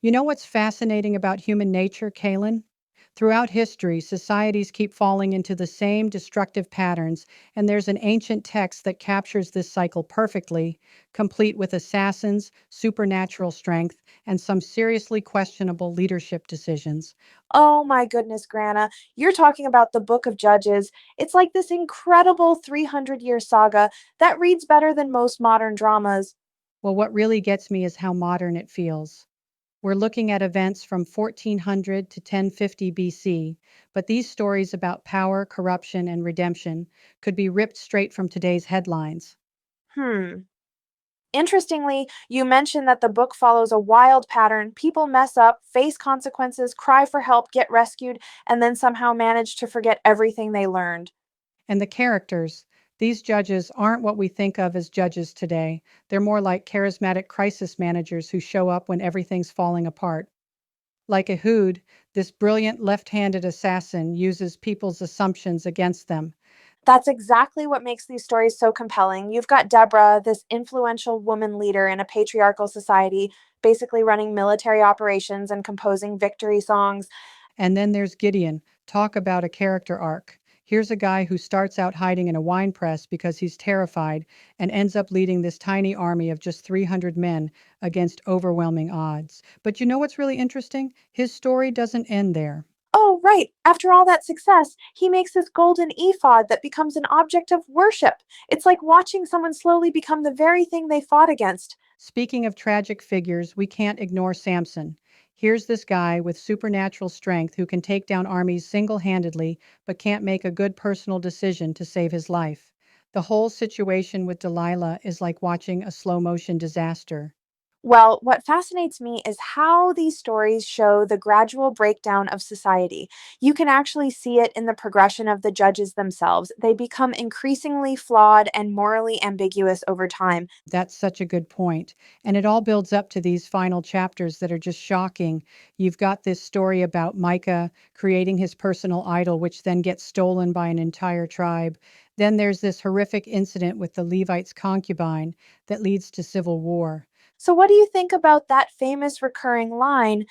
You know what's fascinating about human nature, Kalin? Throughout history, societies keep falling into the same destructive patterns, and there's an ancient text that captures this cycle perfectly, complete with assassins, supernatural strength, and some seriously questionable leadership decisions. Oh my goodness, Granna. You're talking about the Book of Judges. It's like this incredible 300-year saga that reads better than most modern dramas. Well, what really gets me is how modern it feels. We're looking at events from 1400 to 1050 BC, but these stories about power, corruption, and redemption could be ripped straight from today's headlines. Hmm. Interestingly, you mentioned that the book follows a wild pattern. People mess up, face consequences, cry for help, get rescued, and then somehow manage to forget everything they learned. And the characters, these judges aren't what we think of as judges today. They're more like charismatic crisis managers who show up when everything's falling apart. Like Ehud, this brilliant left handed assassin uses people's assumptions against them. That's exactly what makes these stories so compelling. You've got Deborah, this influential woman leader in a patriarchal society, basically running military operations and composing victory songs. And then there's Gideon. Talk about a character arc. Here's a guy who starts out hiding in a wine press because he's terrified and ends up leading this tiny army of just 300 men against overwhelming odds. But you know what's really interesting? His story doesn't end there. Oh, right. After all that success, he makes this golden ephod that becomes an object of worship. It's like watching someone slowly become the very thing they fought against. Speaking of tragic figures, we can't ignore Samson. Here's this guy with supernatural strength who can take down armies single handedly, but can't make a good personal decision to save his life. The whole situation with Delilah is like watching a slow motion disaster. Well, what fascinates me is how these stories show the gradual breakdown of society. You can actually see it in the progression of the judges themselves. They become increasingly flawed and morally ambiguous over time. That's such a good point. And it all builds up to these final chapters that are just shocking. You've got this story about Micah creating his personal idol, which then gets stolen by an entire tribe. Then there's this horrific incident with the Levite's concubine that leads to civil war. So, what do you think about that famous recurring line?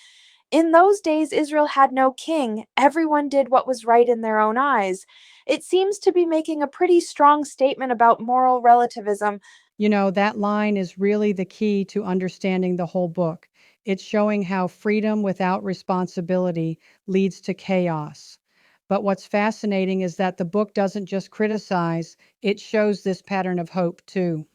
In those days, Israel had no king. Everyone did what was right in their own eyes. It seems to be making a pretty strong statement about moral relativism. You know, that line is really the key to understanding the whole book. It's showing how freedom without responsibility leads to chaos. But what's fascinating is that the book doesn't just criticize, it shows this pattern of hope too.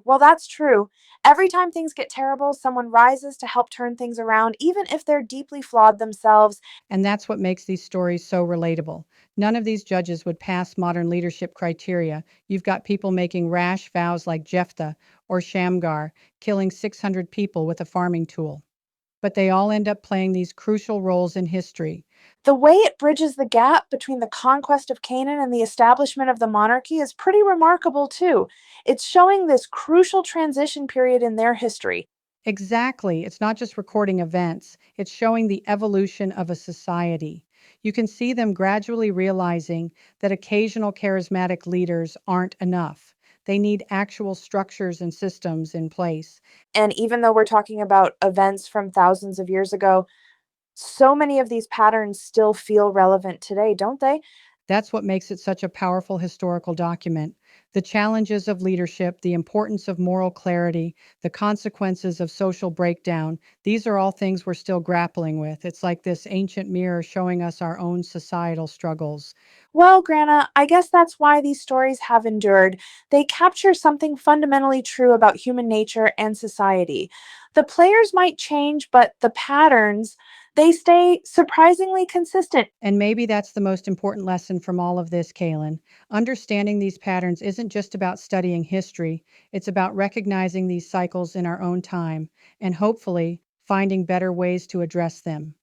Well, that's true. Every time things get terrible, someone rises to help turn things around, even if they're deeply flawed themselves. And that's what makes these stories so relatable. None of these judges would pass modern leadership criteria. You've got people making rash vows like Jephthah or Shamgar, killing 600 people with a farming tool. But they all end up playing these crucial roles in history. The way it bridges the gap between the conquest of Canaan and the establishment of the monarchy is pretty remarkable, too. It's showing this crucial transition period in their history. Exactly. It's not just recording events, it's showing the evolution of a society. You can see them gradually realizing that occasional charismatic leaders aren't enough. They need actual structures and systems in place. And even though we're talking about events from thousands of years ago, so many of these patterns still feel relevant today, don't they? That's what makes it such a powerful historical document. The challenges of leadership, the importance of moral clarity, the consequences of social breakdown, these are all things we're still grappling with. It's like this ancient mirror showing us our own societal struggles. Well, Grana, I guess that's why these stories have endured. They capture something fundamentally true about human nature and society. The players might change, but the patterns, they stay surprisingly consistent. And maybe that's the most important lesson from all of this, Kaylin. Understanding these patterns isn't just about studying history, it's about recognizing these cycles in our own time and hopefully finding better ways to address them.